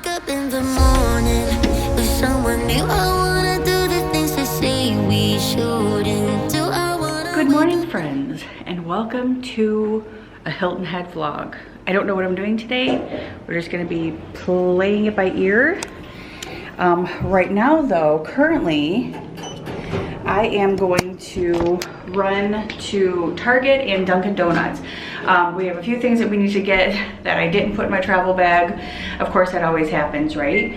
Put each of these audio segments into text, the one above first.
wake up in the morning with someone new. I wanna do the things they say we shouldn't do. Good morning, friends, and welcome to a Hilton Head vlog. I don't know what I'm doing today. We're just gonna be playing it by ear. Right now though, currently, I am going to run to Target and Dunkin' Donuts. We have a few things that we need to get that I didn't put in my travel bag. Of course, that always happens, right?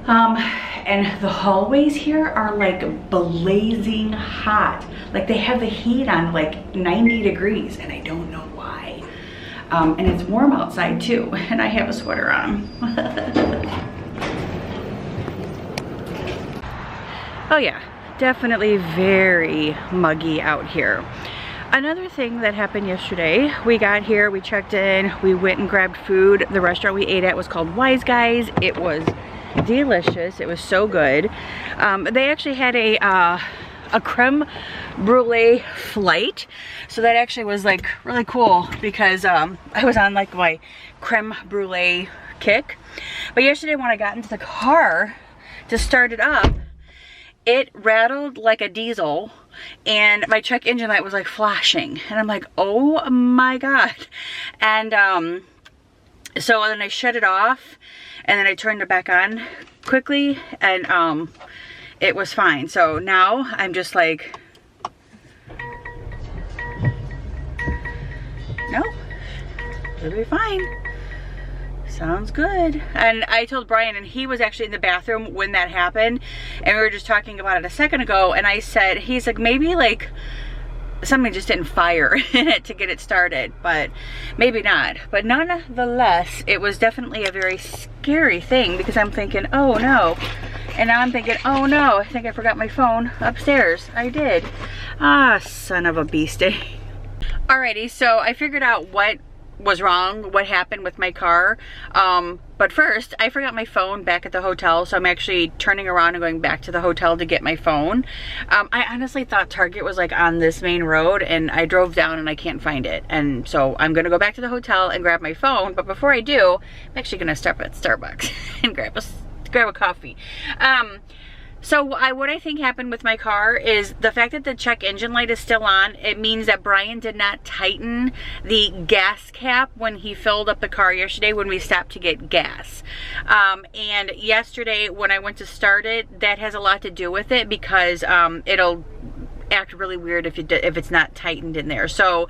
And the hallways here are like blazing hot. Like they have the heat on like 90 degrees and I don't know why. And it's warm outside too, and I have a sweater on. Oh yeah, definitely very muggy out here. Another thing that happened yesterday, we got here, we checked in, we went and grabbed food. The restaurant we ate at was called Wise Guys. It was delicious. It was so good. They actually had a creme brulee flight, so that actually was like really cool because I was on like my creme brulee kick. But yesterday when I got into the car to start it up, it rattled like a diesel and my check engine light was like flashing and I'm like, oh my god. And so then I shut it off and then I turned it back on quickly and it was fine. So now I'm just like, no, it'll be fine. Sounds good. And I told Brian, and he was actually in the bathroom when that happened, and we were just talking about it a second ago, and I said, he's like, maybe like something just didn't fire in it to get it started, but maybe not. But nonetheless, it was definitely a very scary thing because I'm thinking, oh no. And now I'm thinking, oh no, I think I forgot my phone upstairs. I did. Ah, son of a beastie. Alrighty, so I figured out what was wrong, what happened with my car. But first, I forgot my phone back at the hotel, so I'm actually turning around and going back to the hotel to get my phone. I honestly thought Target was like on this main road, and I drove down and I can't find it. And so I'm gonna go back to the hotel and grab my phone, but before I do, I'm actually gonna stop at Starbucks and grab a coffee. So what I think happened with my car is the fact that the check engine light is still on. It means that Brian did not tighten the gas cap when he filled up the car yesterday when we stopped to get gas. And yesterday when I went to start it, that has a lot to do with it because it'll act really weird if it's not tightened in there. So,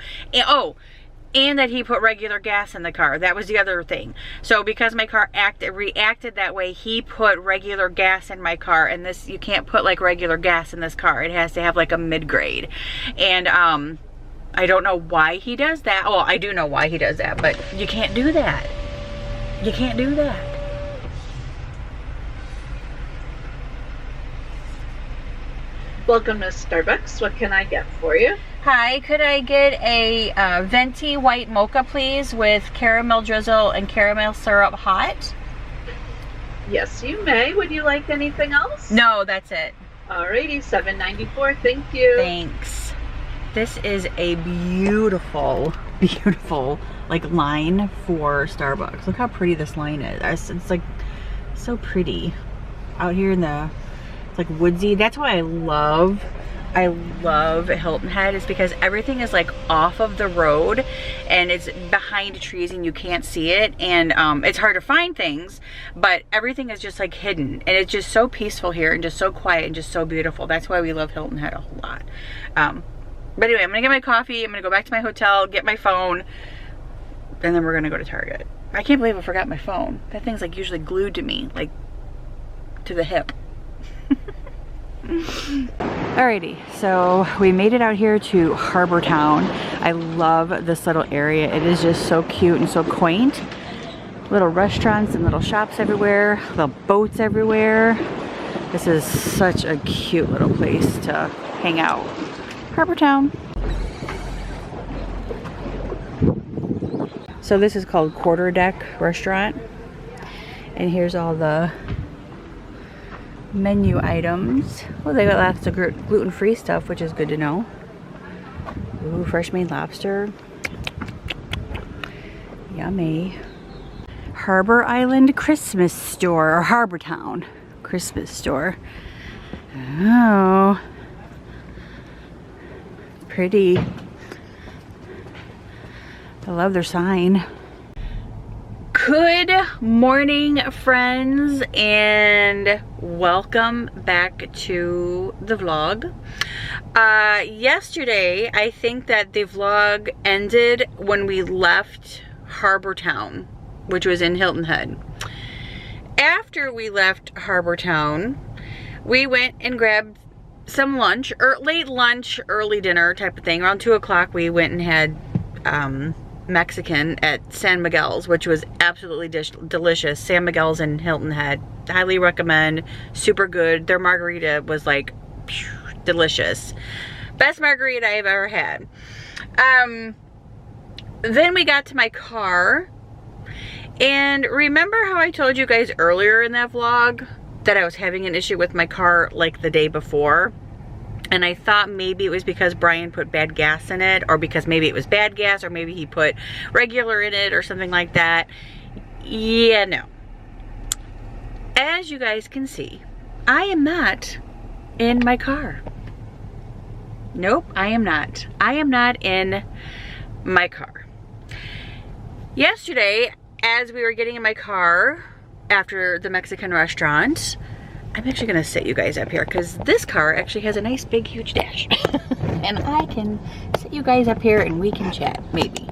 and that he put regular gas in the car. That was the other thing. So because my car reacted that way, he put regular gas in my car, and this, you can't put like regular gas in this car. It has to have like a mid-grade. And I don't know why he does that. Well, I do know why he does that, but you can't do that. You can't do that. Welcome to Starbucks. What can I get for you? Hi, could I get a venti white mocha, please, with caramel drizzle and caramel syrup hot? Yes, you may. Would you like anything else? No, that's it. Alrighty, $7.94. Thank you. Thanks. This is a beautiful, beautiful like line for Starbucks. Look how pretty this line is. It's like so pretty out here in the, it's like woodsy. That's why I love Hilton Head, is because everything is like off of the road and it's behind trees and you can't see it, and it's hard to find things, but everything is just like hidden, and it's just so peaceful here and just so quiet and just so beautiful. That's why we love Hilton Head a whole lot. But anyway, I'm gonna get my coffee, I'm gonna go back to my hotel, get my phone, and then we're gonna go to Target. I can't believe I forgot my phone. That thing's like usually glued to me, like to the hip. Alrighty, so we made it out here to Harbor Town. I love this little area. It is just so cute and so quaint. Little restaurants and little shops everywhere, little boats everywhere. This is such a cute little place to hang out. Harbor Town. So this is called Quarter Deck Restaurant. And here's all the menu items. Well, they got lots of gluten-free stuff, which is good to know. Ooh, fresh made lobster. Yummy. Harbor Island Christmas store, or Harbor Town Christmas store. Oh, pretty. I love their sign. Good morning, friends, and welcome back to the vlog. Yesterday, I think that the vlog ended when we left Harbor Town, which was in Hilton Head. After we left Harbor Town, we went and grabbed some lunch, or late lunch, early dinner type of thing. Around 2 o'clock, we went and had Mexican at San Miguel's, which was absolutely delicious. San Miguel's in Hilton Head. Highly recommend. Super good. Their margarita was like delicious. Best margarita I've ever had. Then we got to my car. And remember how I told you guys earlier in that vlog that I was having an issue with my car like the day before? And I thought maybe it was because Brian put bad gas in it, or because maybe it was bad gas, or maybe he put regular in it or something like that. Yeah, no. As you guys can see, I am not in my car. Nope, I am not. I am not in my car. Yesterday, as we were getting in my car after the Mexican restaurant, I'm actually gonna sit you guys up here because this car actually has a nice big huge dash. And I can sit you guys up here and we can chat. Maybe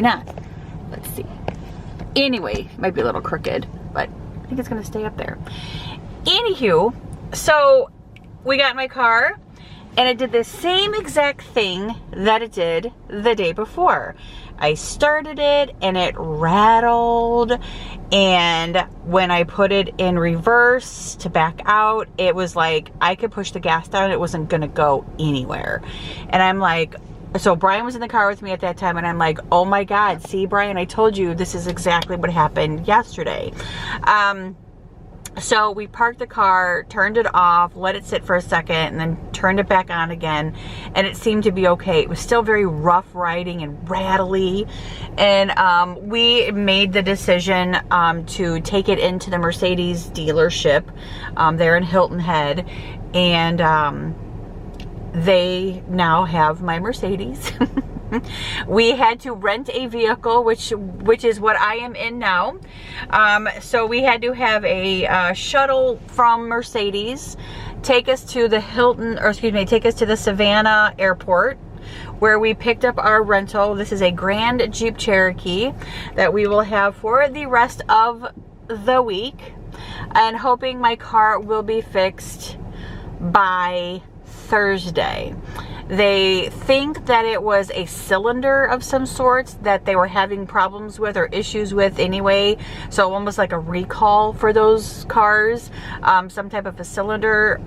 not. Let's see. Anyway, might be a little crooked, but I think it's gonna stay up there. Anywho, so we got in my car and it did the same exact thing that it did the day before. I started it and it rattled, and when I put it in reverse to back out, it was like I could push the gas down, it wasn't gonna go anywhere. And I'm like, so Brian was in the car with me at that time, and I'm like, oh my God, see Brian, I told you this is exactly what happened yesterday. So we parked the car, turned it off, let it sit for a second, and then turned it back on again, and it seemed to be okay. It was still very rough riding and rattly, and we made the decision to take it into the Mercedes dealership there in Hilton Head, and they now have my Mercedes. We had to rent a vehicle, which is what I am in now. So we had to have a shuttle from Mercedes take us to the take us to the Savannah airport, where we picked up our rental. This is a Grand Jeep Cherokee that we will have for the rest of the week, and hoping my car will be fixed by Thursday. They think that it was a cylinder of some sorts that they were having problems with or issues with anyway. So almost like a recall for those cars, some type of a cylinder,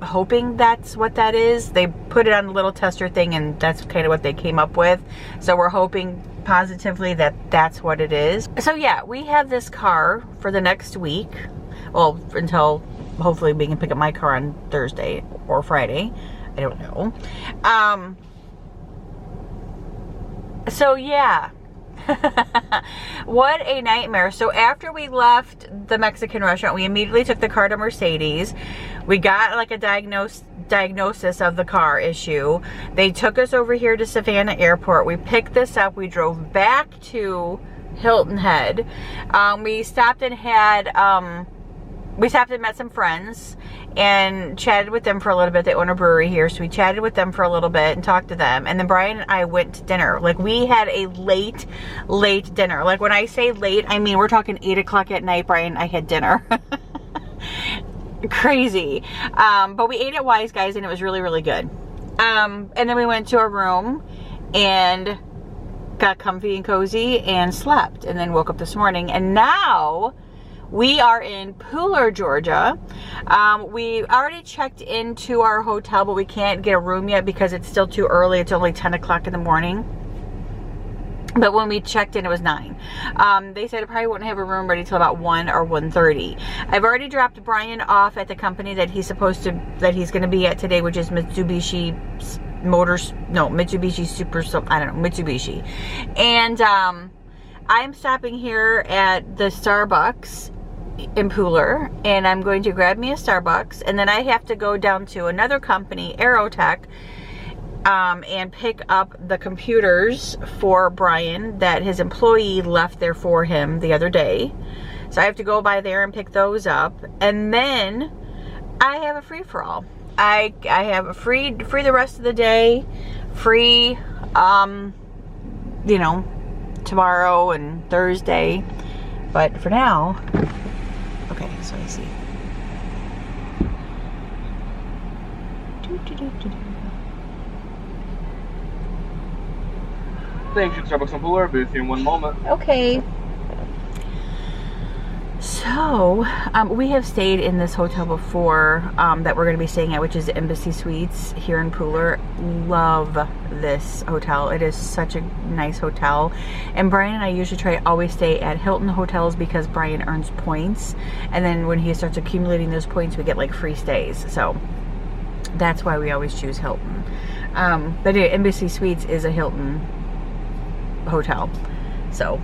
hoping that's what that is. They put it on a little tester thing and that's kind of what they came up with. So we're hoping positively that that's what it is. So yeah, we have this car for the next week. Well, until hopefully we can pick up my car on Thursday or Friday. I don't know. So yeah, what a nightmare. So after we left the Mexican restaurant, we immediately took the car to Mercedes. We got like a diagnosis of the car issue. They took us over here to Savannah Airport. We picked this up. We drove back to Hilton Head. We stopped and met some friends and chatted with them for a little bit. They own a brewery here, so we chatted with them for a little bit and talked to them. And then Brian and I went to dinner. Like, we had a late dinner. Like, when I say late, I mean we're talking 8 o'clock at night, Brian and I had dinner. Crazy. But we ate at Wise Guys and it was really, really good. And then we went to our room and got comfy and cozy and slept, and then woke up this morning. And now we are in Pooler, Georgia. We already checked into our hotel, but we can't get a room yet because it's still too early. It's only 10 o'clock in the morning. But when we checked in, it was 9. They said I probably wouldn't have a room ready till about 1 or 1:30. I've already dropped Brian off at the company that he's going to be at today, which is Mitsubishi Super, I don't know, Mitsubishi. And I'm stopping here at the Starbucks in Pooler, and I'm going to grab me a Starbucks, and then I have to go down to another company, Aerotech, and pick up the computers for Brian that his employee left there for him the other day. So I have to go by there and pick those up, and then I have a free-for-all. I have a free the rest of the day, free, you know, tomorrow and Thursday, but for now, okay, so I see. Thank you, Starbucks on Pooler. Be with you in 1 moment. Okay. So, we have stayed in this hotel before that we're going to be staying at, which is the Embassy Suites here in Pooler. Love this hotel. It is such a nice hotel. And Brian and I usually always stay at Hilton hotels because Brian earns points. And then when he starts accumulating those points, we get like free stays. So, that's why we always choose Hilton. But anyway, Embassy Suites is a Hilton hotel. So,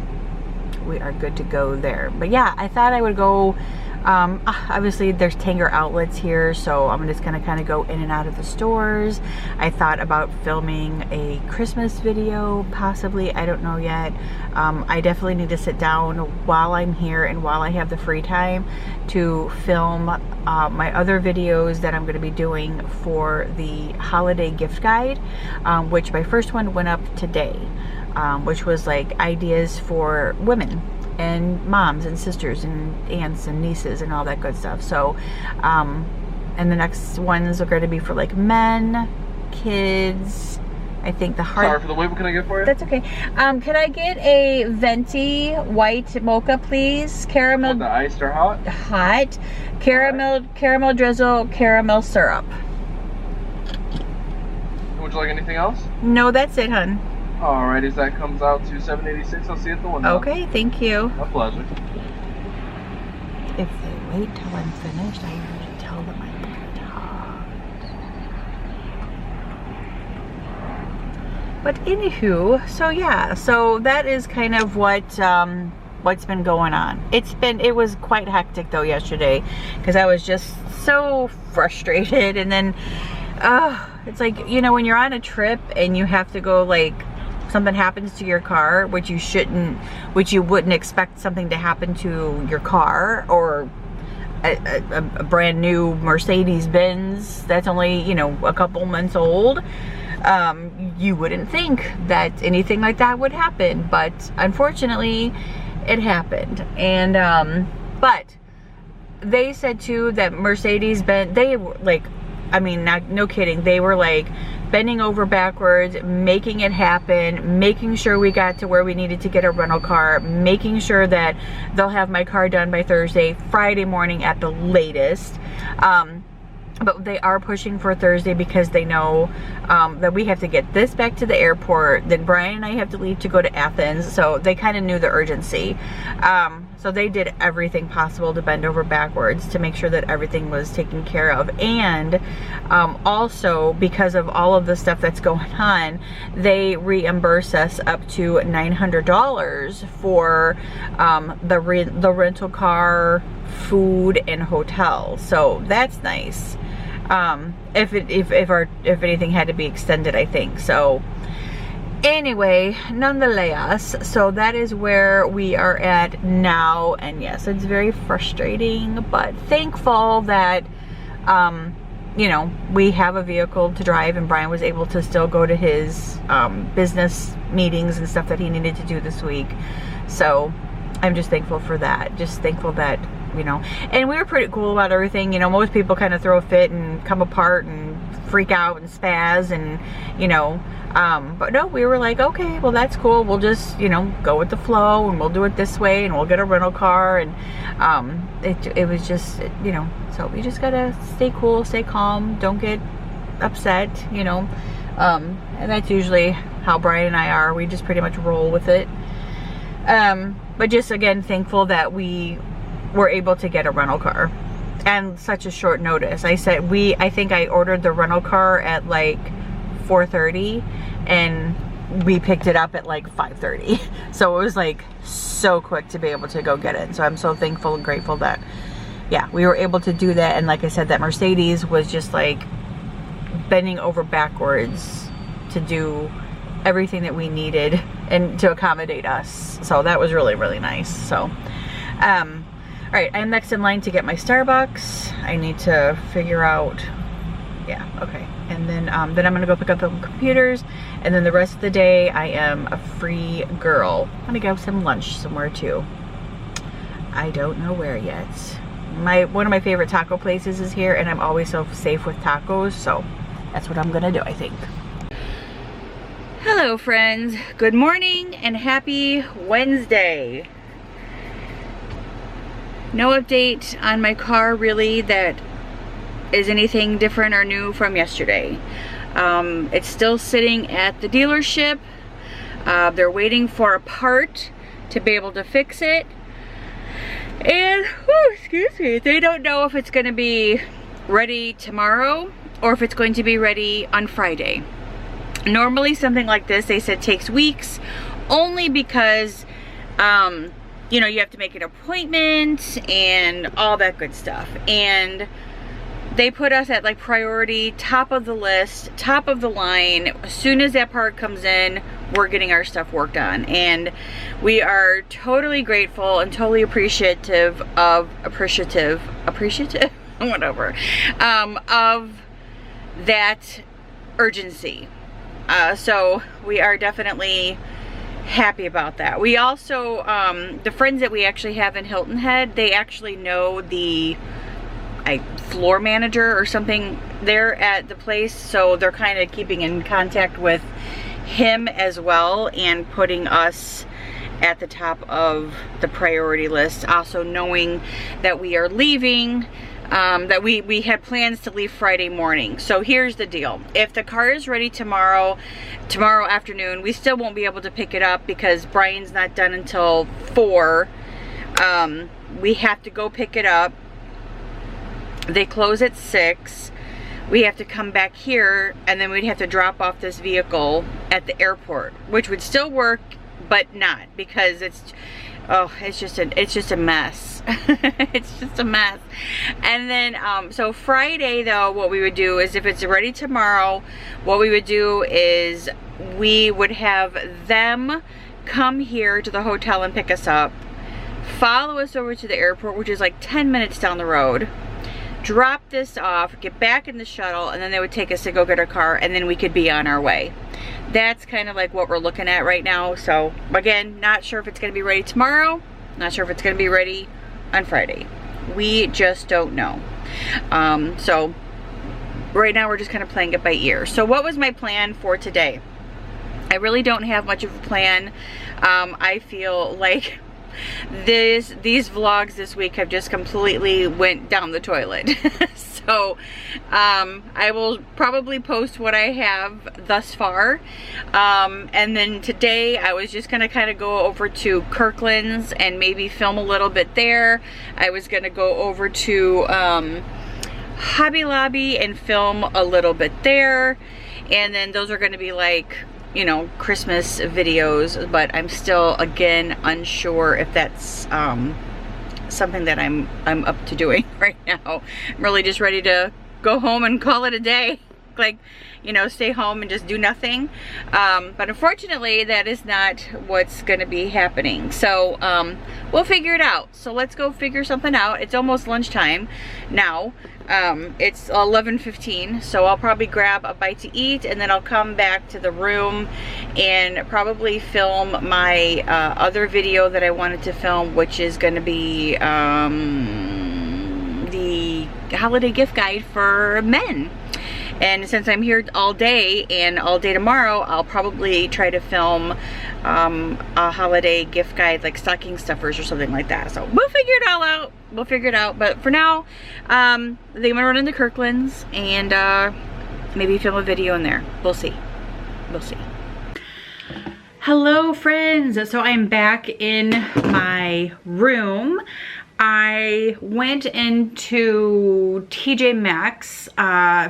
we are good to go there. But yeah, I thought I would go, obviously there's Tanger outlets here, so I'm just gonna kind of go in and out of the stores. I thought about filming a Christmas video, possibly, I don't know yet. I definitely need to sit down while I'm here and while I have the free time to film my other videos that I'm going to be doing for the holiday gift guide, which my first one went up today. Which was like ideas for women and moms and sisters and aunts and nieces and all that good stuff. So, and the next ones are going to be for like men, kids. I think the hard. Sorry for the wait. What can I get for you? That's okay. Can I get a venti white mocha, please? Caramel. Want the iced or hot? Hot. Caramel drizzle, caramel syrup. Would you like anything else? No, that's it, hun. Alrighty, that comes out to $7.86. I'll see you at the window. Okay, thank you. My pleasure. If they wait till I'm finished, I usually tell them I'm talk. But anywho, so yeah, so that is kind of what's been going on. It was quite hectic though yesterday because I was just so frustrated, and then it's like, you know, when you're on a trip and you have to go, like, something happens to your car, which you wouldn't expect something to happen to your car, or a brand new Mercedes Benz that's only, you know, a couple months old. You wouldn't think that anything like that would happen, but unfortunately it happened. And but they said too that Mercedes Benz, they were like, I mean, no kidding, they were like bending over backwards, making it happen, making sure we got to where we needed to get a rental car, making sure that they'll have my car done by Thursday, Friday morning at the latest. But they are pushing for Thursday because they know that we have to get this back to the airport. Then Brian and I have to leave to go to Athens. So they kind of knew the urgency. So they did everything possible to bend over backwards to make sure that everything was taken care of. And also, because of all of the stuff that's going on, they reimburse us up to $900 for the rental car, food, and hotel. So that's nice. If anything had to be extended, I think. So anyway, nonetheless, so that is where we are at now. And yes, it's very frustrating, but thankful that you know, we have a vehicle to drive, and Brian was able to still go to his business meetings and stuff that he needed to do this week. So I'm just thankful for that. Just thankful that, you know, and we were pretty cool about everything. You know, most people kind of throw a fit and come apart and freak out and spaz and, you know, but no, we were like, okay, well, that's cool. We'll just, you know, go with the flow, and we'll do it this way, and we'll get a rental car. And it was just, you know, so we just gotta stay cool, stay calm, don't get upset, you know, and that's usually how Brian and I are. We just pretty much roll with it. But just, again, thankful that we were able to get a rental car and such a short notice. I think I ordered the rental car at like 4:30, and we picked it up at like 5:30. So it was like so quick to be able to go get it. So I'm so thankful and grateful that, yeah, we were able to do that. And like I said, that Mercedes was just like bending over backwards to do everything that we needed and to accommodate us. So that was really, really nice. So, all right, I'm next in line to get my Starbucks. I need to figure out, yeah, okay. And then I'm gonna go pick up the computers, and then the rest of the day I am a free girl. I'm gonna go have some lunch somewhere too. I don't know where yet. One of my favorite taco places is here, and I'm always so safe with tacos, so that's what I'm gonna do, I think. Hello friends, good morning and happy Wednesday. No update on my car really that is anything different or new from yesterday. It's still sitting at the dealership. They're waiting for a part to be able to fix it. And, excuse me, they don't know if it's going to be ready tomorrow or if it's going to be ready on Friday. Normally something like this, they said, takes weeks, only because you know, you have to make an appointment and all that good stuff. And they put us at like priority, top of the list, top of the line. As soon as that part comes in, we're getting our stuff worked on. And we are totally grateful and totally appreciative whatever, of that urgency. So we are definitely happy about that. We also, the friends that we actually have in Hilton Head, they actually know the floor manager or something there at the place, so they're kind of keeping in contact with him as well and putting us at the top of the priority list. Also knowing that we are leaving, that we had plans to leave Friday morning. So here's the deal. If the car is ready tomorrow afternoon, we still won't be able to pick it up because Brian's not done until 4. We have to go pick it up. They close at 6. We have to come back here, and then we'd have to drop off this vehicle at the airport, which would still work, but not, because it's just a mess. It's just a mess. And then so Friday though, what we would do is, if it's ready tomorrow, what we would do is we would have them come here to the hotel and pick us up, follow us over to the airport, which is like 10 minutes down the road, drop this off, get back in the shuttle, and then they would take us to go get our car, and then we could be on our way. That's kind of like what we're looking at right now. So again, not sure if it's going to be ready tomorrow, not sure if it's going to be ready on Friday. We just don't know. So right now we're just kind of playing it by ear. So what was my plan for today? I really don't have much of a plan. I feel like these vlogs this week have just completely went down the toilet. So I will probably post what I have thus far, and then today I was just gonna kind of go over to Kirkland's and maybe film a little bit there. I was gonna go over to Hobby Lobby and film a little bit there, and then those are gonna be like, you know, Christmas videos, but I'm still, again, unsure if that's something that I'm up to doing right now. I'm really just ready to go home and call it a day. Like, you know, stay home and just do nothing. But unfortunately, that is not what's gonna be happening. So we'll figure it out. So let's go figure something out. It's almost lunchtime now. It's 11:15, so I'll probably grab a bite to eat, and then I'll come back to the room and probably film my other video that I wanted to film, which is going to be the holiday gift guide for men. And since I'm here all day and all day tomorrow, I'll probably try to film a holiday gift guide, like stocking stuffers or something like that. So we'll figure it all out. We'll figure it out. But for now, they want to run into Kirkland's and maybe film a video in there. We'll see. We'll see. Hello, friends. So I'm back in my room. I went into TJ Maxx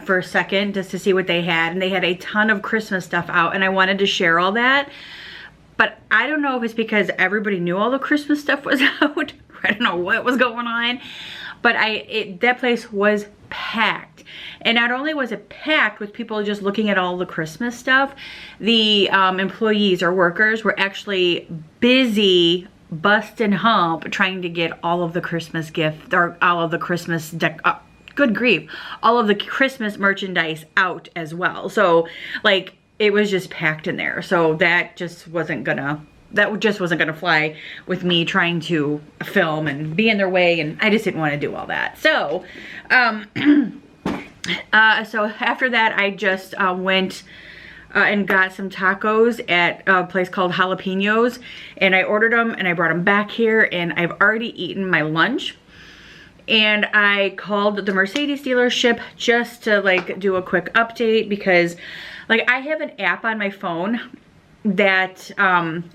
for a second just to see what they had, and they had a ton of Christmas stuff out, and I wanted to share all that. But I don't know if it's because everybody knew all the Christmas stuff was out. I don't know what was going on, but that place was packed. And not only was it packed with people just looking at all the Christmas stuff, the employees or workers were actually busy bust and hump trying to get all of the Christmas gift or all of the Christmas good grief, all of the Christmas merchandise out as well. So like it was just packed in there. So that just wasn't gonna fly with me trying to film and be in their way, and I just didn't want to do all that. So so after that I just went and got some tacos at a place called Jalapenos, and I ordered them and I brought them back here, and I've already eaten my lunch. And I called the Mercedes dealership just to like do a quick update, because like I have an app on my phone that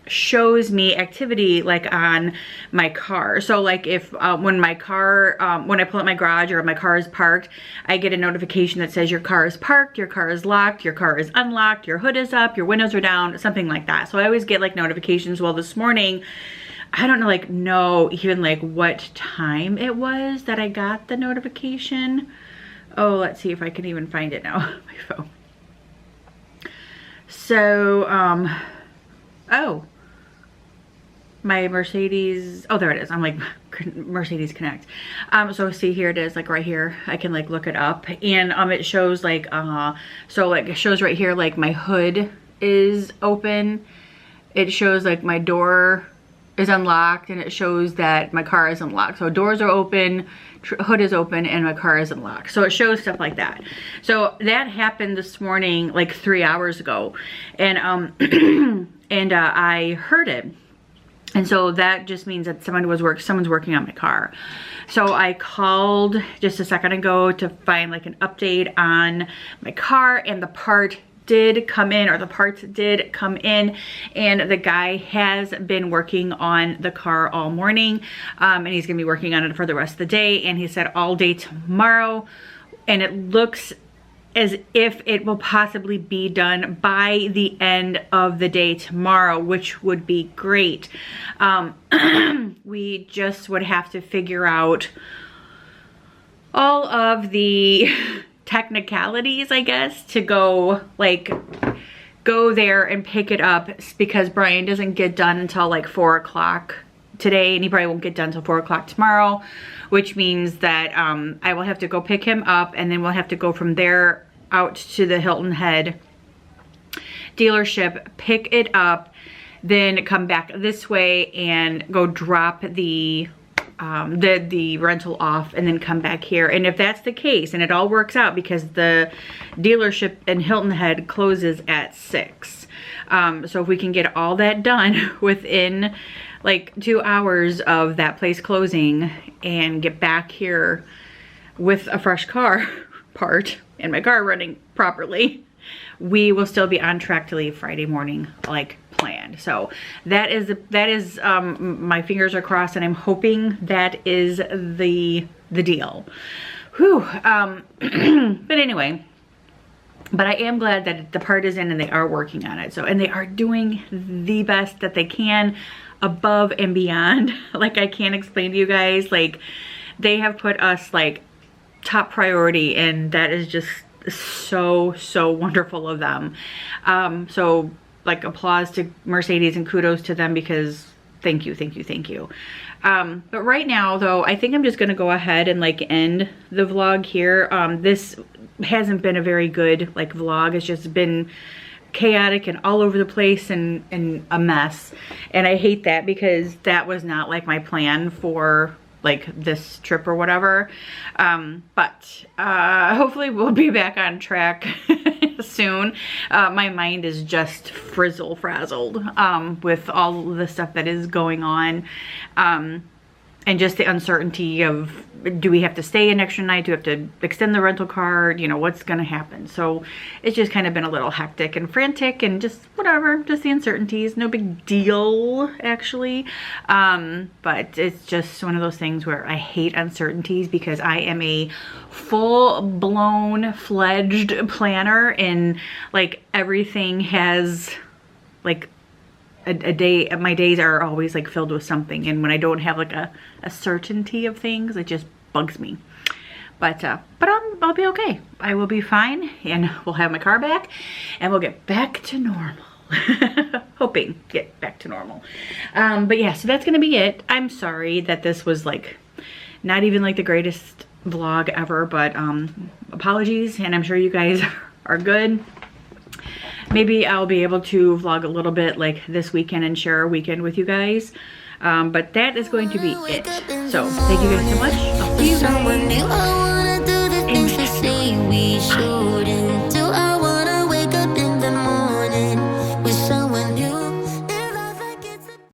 shows me activity like on my car. So like if when I pull up my garage or my car is parked, I get a notification that says your car is parked, your car is locked, your car is unlocked, your hood is up, your windows are down, something like that. So I always get like notifications. Well, this morning I don't know even like what time it was that I got the notification. Oh, let's see if I can even find it now on my phone. So, oh, my Mercedes, oh, there it is. I'm like, Mercedes Connect. So see, here it is, like right here. I can like look it up, and it shows like, so like it shows right here, like my hood is open. It shows like my door is unlocked, and it shows that my car is unlocked. So doors are open, hood is open, and my car is unlocked. So it shows stuff like that. So that happened this morning, like 3 hours ago, and I heard it. And so that just means that someone's working on my car. So I called just a second ago to find like an update on my car, and the parts did come in, and the guy has been working on the car all morning, and he's gonna be working on it for the rest of the day, and he said all day tomorrow, and it looks as if it will possibly be done by the end of the day tomorrow, which would be great. We just would have to figure out all of the technicalities, I guess, to go there and pick it up, because Brian doesn't get done until like 4 o'clock today, and he probably won't get done until 4 o'clock tomorrow, which means that I will have to go pick him up, and then we'll have to go from there out to the Hilton Head dealership, pick it up, then come back this way and go drop the rental off, and then come back here. And if that's the case and it all works out, because the dealership in Hilton Head closes at 6, so if we can get all that done within like 2 hours of that place closing and get back here with a fresh car part and my car running properly, we will still be on track to leave Friday morning like planned. So that is my fingers are crossed, and I'm hoping that is the deal. Whew. But anyway, but I am glad that the part is in and they are working on it. So, and they are doing the best that they can, above and beyond. Like, I can't explain to you guys, like they have put us like top priority, and that is just so wonderful of them. So like applause to Mercedes and kudos to them, because thank you. But right now though, I think I'm just gonna go ahead and like end the vlog here. This hasn't been a very good like vlog. It's just been chaotic and all over the place and a mess, and I hate that, because that was not like my plan for like this trip or whatever. But hopefully we'll be back on track soon. My mind is just frizzle-frazzled with all the stuff that is going on. and just the uncertainty of, do we have to stay an extra night? Do we have to extend the rental car? You know, what's going to happen? So it's just kind of been a little hectic and frantic and just whatever, just the uncertainties. No big deal, actually. But it's just one of those things where I hate uncertainties because I am a full-blown fledged planner, and like everything has like a day, my days are always like filled with something, and when I don't have like a certainty of things, it just bugs me. But I'll be okay. I will be fine, and we'll have my car back, and we'll get back to normal. Hoping get back to normal. But yeah, so that's gonna be it. I'm sorry that this was like not even like the greatest vlog ever, but apologies, and I'm sure you guys are good. Maybe I'll be able to vlog a little bit like this weekend and share a weekend with you guys. But that is going to be it. So thank you guys so much. I'll see you guys.